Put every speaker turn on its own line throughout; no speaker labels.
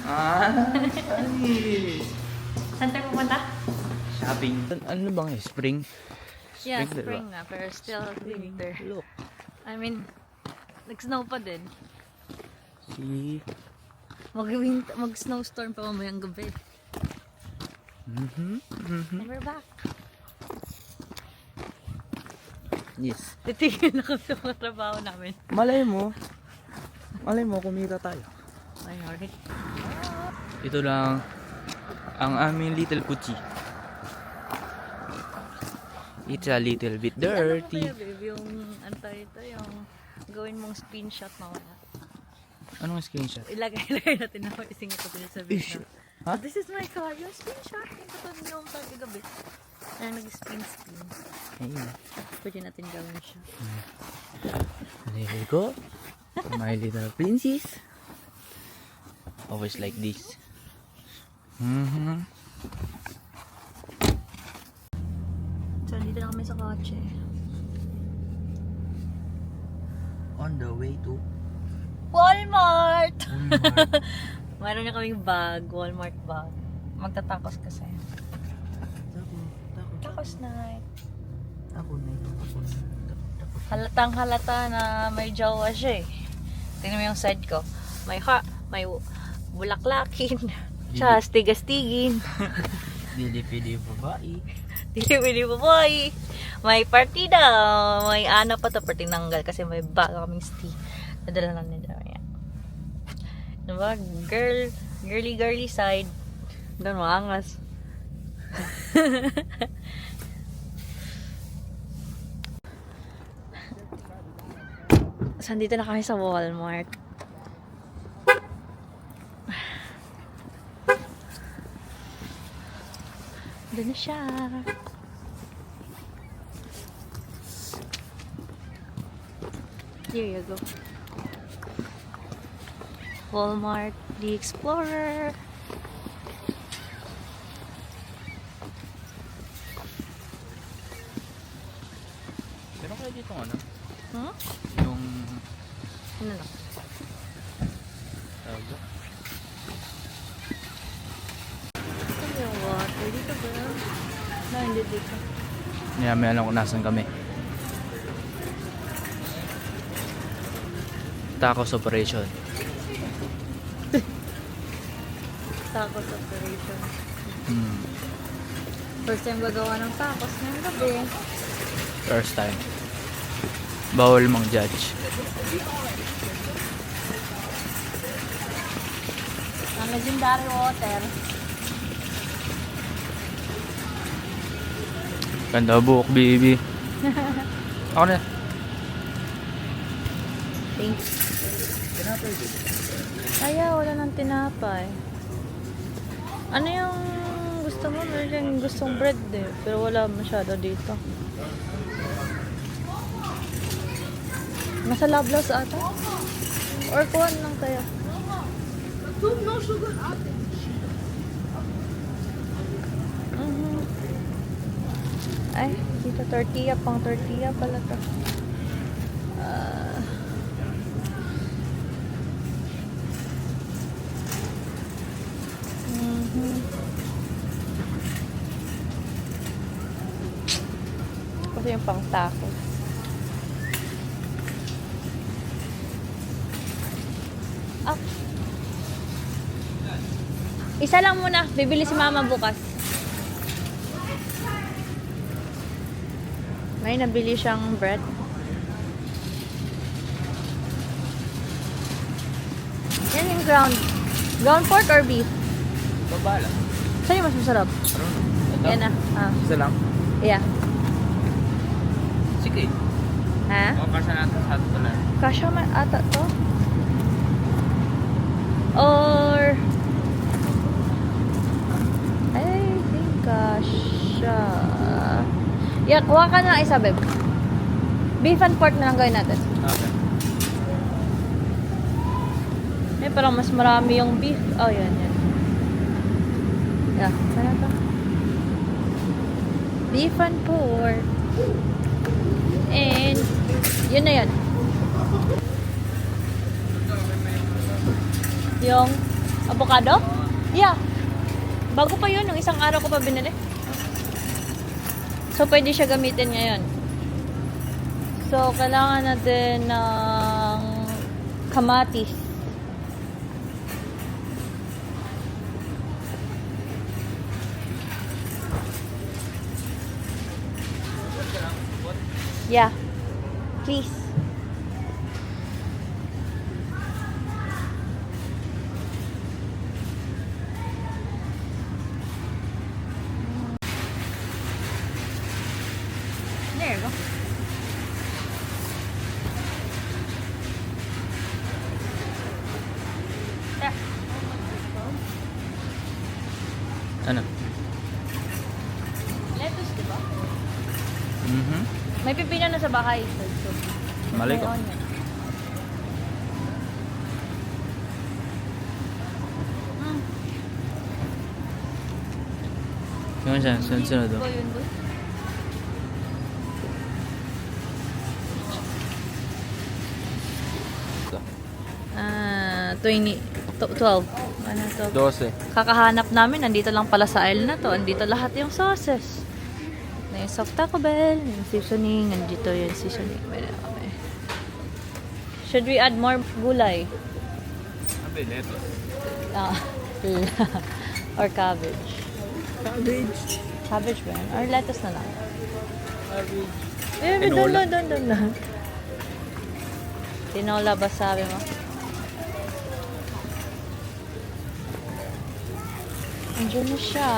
Anis.
Saan tayo pumunta?
Shopping. Ano bang spring?
Yeah,
Spring,
spring na, pero still winter.
Look.
I mean, nag-snow pa din.
See?
Mag-snowstorm pa mamayang gabi. And we're back.
Yes.
Titigil na kami sa mga trabaho namin.
Malay mo kumita tayo.
Ay, alright.
Ito lang ang aming little kuchi. It's a little bit dirty.
Ano ba babe, yung ano tayo ito, yung gawin mong screenshot mamaya.
Anong screenshot?
Ilagay natin na ising ito sa video.
Ha?
This is my car. Yung screenshot. Yung katulad yung kagabi. Ay, nag-spin.
Ayun.
Pwede natin gawin siya.
There you go. My little princess. Always like this.
So, dito na kami sa kotse.
On the way to
Walmart! Mayroon na kaming bag. Walmart bag. Magtatakos kasi. Takos night. Halatang halata na may jowa siya eh. Tingnan mo yung side ko. May bulaklakin. Siya, stigastigin.
Dili-pili babae.
Dili-pili baboy. May partida. May ana pa to per tinanggal kasi may bago kaming sti. Nadala lang nila. Yan. Diba? Girly side. Doon maangas. So, dito na kami sa Walmart. Doon na siya. Here you go. Walmart, the Explorer.
Pero kaya dito ano?
Hmm?
Yung
Ano na?
tawag ba?
Ano yung water? Dito ba? No, hindi dito.
May alam kung nasan kami. Tacos operation.
Tacos operation.
Hmm.
First time gagawa ng tacos ngayong gabi.
First time. Bawal mang judge.
Ang legendary water.
Ganda buhok, baby. Ako na.
Thanks. Kaya wala nang tinapay. Ano yung gusto mo? Meron yung gustong bread eh. Pero wala masyado dito. Nasa Lablaws ata? Or kuhan lang tayo? Ay, dito tortilla. Pang tortilla pala to. Kasi yung pang tacos. Ah. Isa lang muna. Bibili si mama bukas. May nabili siyang bread. Yan yung ground. Ground pork or beef?
Babala.
Saan yung mas masarap?
Ito?
Yan na. Ah.
Isa lang?
Yeah.
Sige.
Ha?
O, kasya natin sa ato na.
Kasha man ata to? Or I think kasha. Yeah, kuha ka na isa, babe. Beef and pork na lang gawin natin.
Okay.
Eh, parang mas marami yung beef. Oh, yan. Yeah, sana to. Beef and pork. And, yun na yun. Yung Avocado? Yeah. Bago pa yun, nung isang araw ko pa binili. So, pwede siya gamitin ngayon. So, kailangan natin ng kamatis. Yeah. Please. There you go. There.
Ano?
Lettuce, di ba?
Mhm.
May pipino na sa bahay. So,
Malay ko.
may onion. Mm.
Yung siya, sunod
Ito
do.
yun doon. Ah, 12. Ano to?
12.
Kakahanap namin, nandito lang pala sa aisle na to. Andito lahat yung sauces. Na yung soft Taco Bell, yung seasoning, nandito yung seasoning. Meron kami. Should we add more gulay?
Sabi, lettuce.
Ah, or cabbage?
Cabbage.
Cabbage ba yan? Or lettuce na lang?
Cabbage.
Doon lang. Tinola ba sabi mo? Andiyan na siya.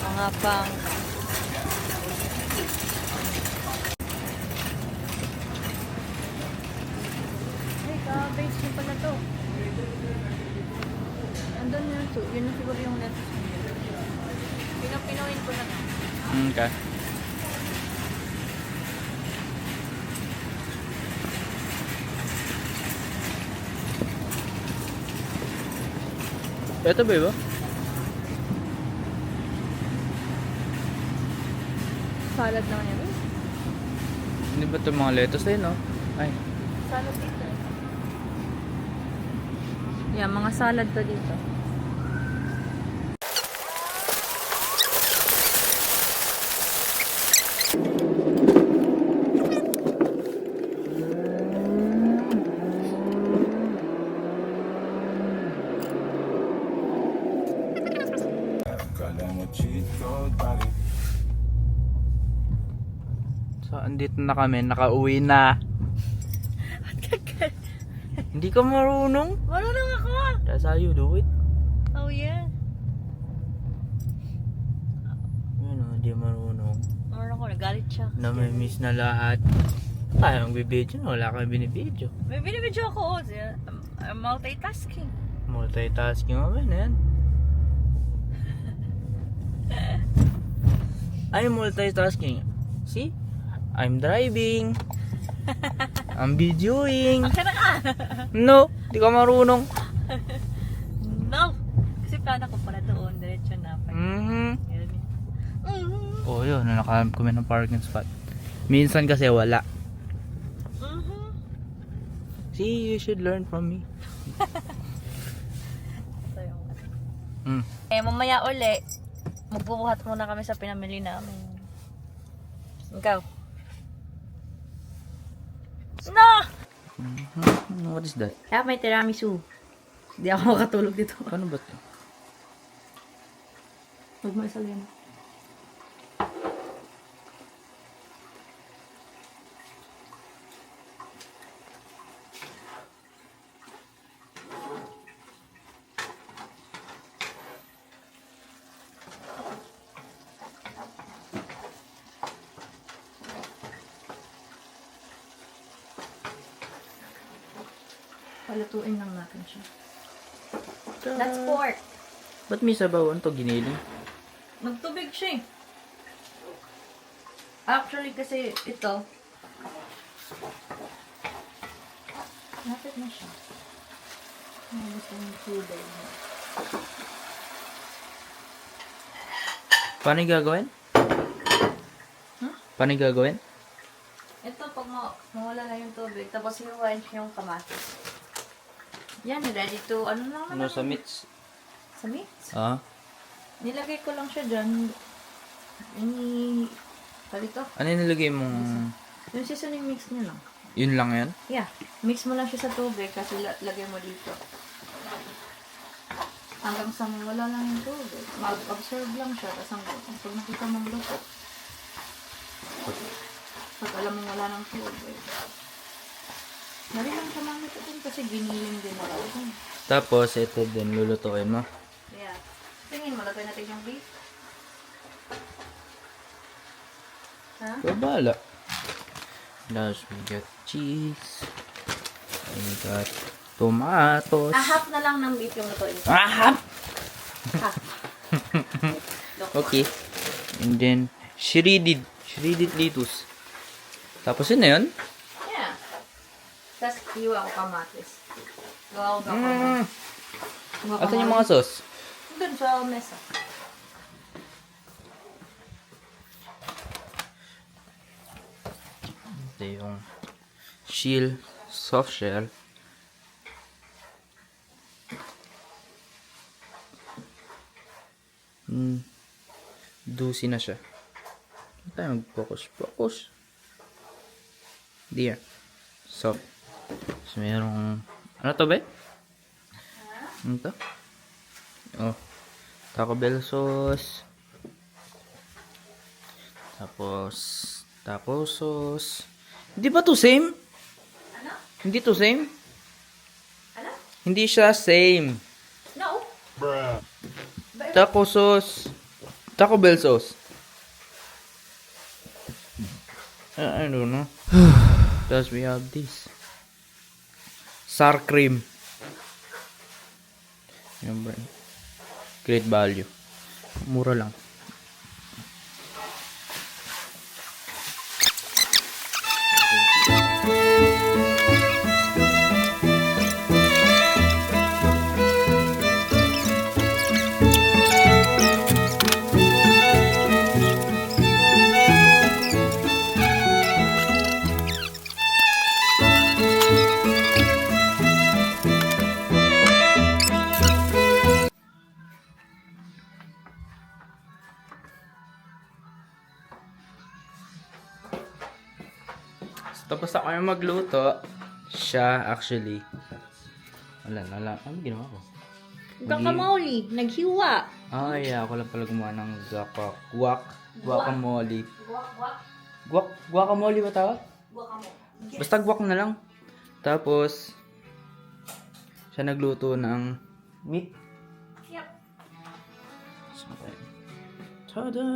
Mga pang... Ay, cabbage din pala to. Andun yun. So, yun na siguro yung lettuce. Pinoin ko na.
Okay. Ito ba iba?
Salad naman yan.
Hindi ba ito mga lettuce eh, no? Ay.
Salad dito. Yeah, mga salad to dito.
So, andito na kami. Nakauwi na. Hindi ka marunong?
Marunong ako!
That's how you do it.
Oh yeah.
Yun o, hindi marunong.
Marunong ko, nagalit siya.
Na-miss na lahat. Tayong bibidyo na. Wala kang binibidyo.
May binibidyo ako. I'm multitasking.
Multitasking mo ba yan? I'm multitasking. See? I'm driving. I'm videoing.
Akin na ka!
No, di ka marunong.
No! Kasi plano ko pala doon. Diretso na.
Oh, yun. Nakahanap kami ng parking spot. Minsan kasi wala. See, you should learn from me.
Ito yung...
Mm.
mamaya uli, magbubuhat muna kami sa pinamili namin. Ikaw. No!
What is that?
Kaya may tiramisu. Hindi ako makatulog dito.
Paano ba ito?
Huwag mo isalin. Palutuin lang natin siya. That's pork.
Ba't may sabawan to giniling?
Nagtubig siya eh. Actually kasi ito. Lapit na siya. Gusto yung tubig.
Paano yung gagawin?
Huh?
Paano yung gagawin?
Ito pag mawala na yung tubig, tapos hinuwain siya yung kamatis. Yan, ready to, ano lang
Ano
naman.
sa meats?
Sa meat?
Ah?
Nilagay ko lang siya dyan. Ini... Palito.
Ano yung nilagay mong...
Yung seasoning mix niya lang.
Yun lang yan?
Yeah. Mix mo lang siya sa tubig kasi lagay mo dito. Hanggang sa may wala lang yung tubig. Mag-observe lang siya. Tapos pag nakita mong luto. Pag alam mo wala ng tubig. Nari lang siya mamit din kasi giniling din wala.
Tapos, ito din, lulutuin mo.
Yeah. Tingin mo, lagay natin yung beef. Ha?
Babala. Plus, we got cheese. We got tomatoes.
Half na lang ng beef yung lutuin ko.
Half!
Half.
Okay. And then, shredded lettuce. Tapos yun na yun?
Yeah. Tapos, hiwa ko kamatis. Gawa ko kamatis.
Asan yung mga sauce?
Doon sa mesa.
Ito yung soft shell. Juicy na siya. Hindi tayo mag-focus. There. Soft. So, merong... Ano to, be? Ano to? Oh. Taco Bell sauce. Tapos, taco sauce. Hindi ba to same?
Ano?
Hindi to same?
Ano?
Hindi siya same.
No.
Taco sauce. Taco Bell sauce. I don't know. Plus we have this. Sour cream. Yung brand. Great value. Mura lang. Tapos ako yung magluto. Siya, actually. Wala. Ano ginawa ko?
Guacamole. Naghiwa.
Yeah. Ako lang pala gumawa ng guacamole.
Guac.
Guacamole ba tawag?
Guacamole.
Basta guac na lang. Tapos, siya nagluto ng meat.
Yep.
Tada!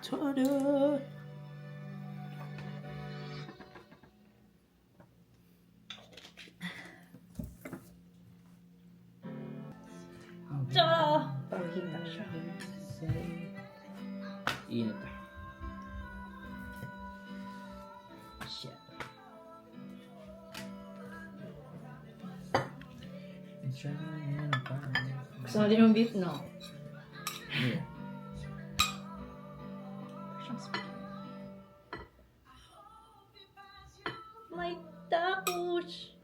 Tada!
Tsaka, pahita siya.
Init. Shit.
Gusto mo din yung beef, no?
Yeah.
May tacos.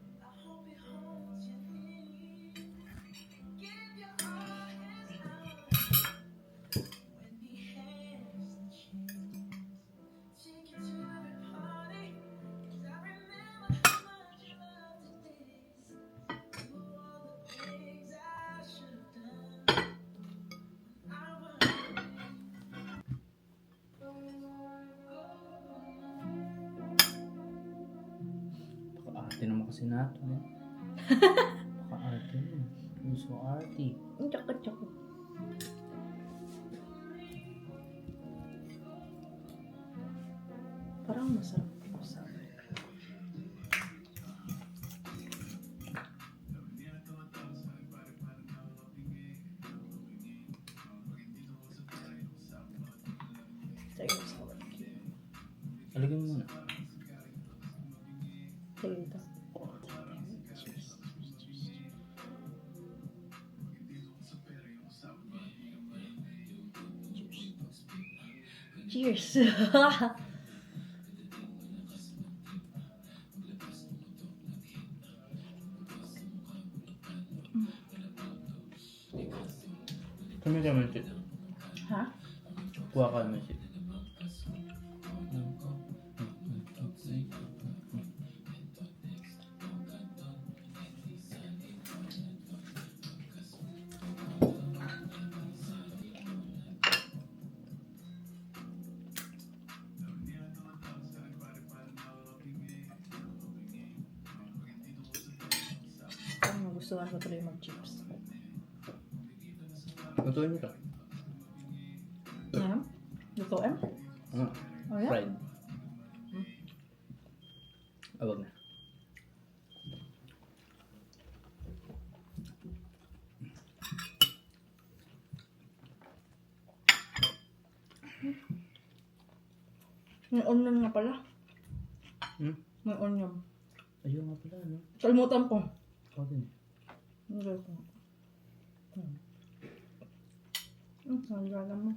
Paka-arte naman kasi nato. Paka-arte naman. Puso arte.
Tsaka. Parang masarap.
Alagyan mo muna.
Sige dito. Cheers.
Kami ka man, shit.
Ha?
Kuha ka man, shit.
Ang nagustuhan ko tuloy mag-chips.
Lutuin mo to.
Ano? Lutuin?
Ah,
Oh, yeah?
fried. Awag na.
May onion nga pala.
Hmm?
May onion.
Ayun nga pala, ano?
Kalimutan ko.
Ako din.
Hindi ko. Nalala mo.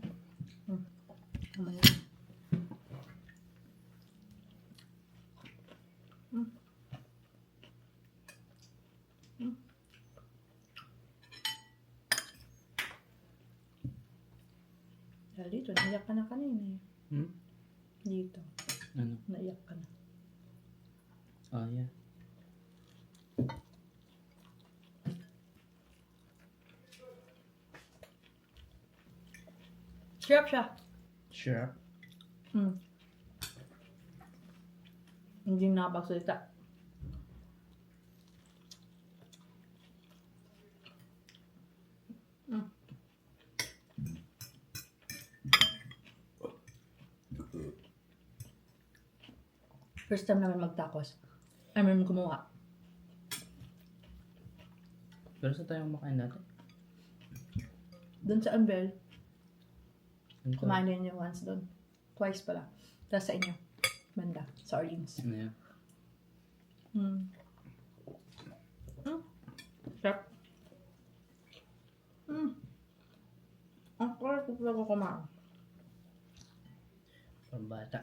Tama yan. Dahil dito, naiyak ka na kanina eh.
Hmm?
Dito,
Ano?
naiyak ka na.
Ah, yeah.
Sarap siya.
Sure.
Hindi nakapagsalita. First time namin mag-tacos. I mean, gumawa.
Pero sa tayong makain natin?
Doon sa Ambel,
Ano to?
kumain din niyo once doon. Twice pala. Tapos sa inyo. Banda. Sa Orleans.
Ano yan?
Sarap. Ang kulit ko pala ko kumain.
Parang bata.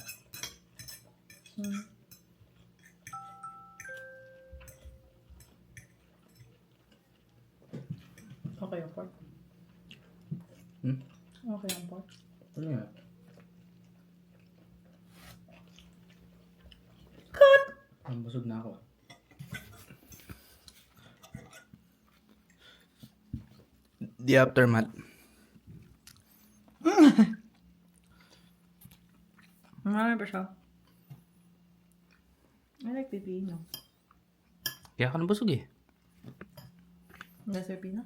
Okay ang pork.
Hmm?
Okay ang pork.
Ano yan?
Cut!
Ang busog na ako. The aftermath.
Marami pa siya. I like pipino.
Kaya ka nabusog eh.
That's pipino?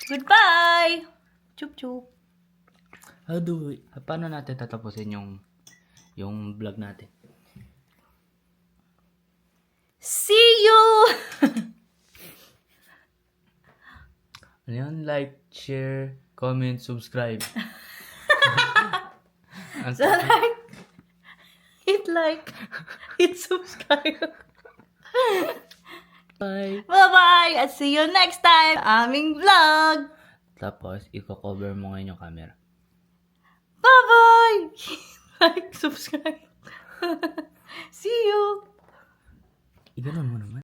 Goodbye! Chup chup.
Paano natin tatapusin yung vlog natin?
See you!
Ano yun? Like, share, comment, subscribe.
So hit subscribe.
Bye!
Bye-bye! At see you next time! Aming vlog!
Tapos, i-cover mo ngayon yung camera.
Bye-bye! Like, subscribe. See you!
Iganon mo naman.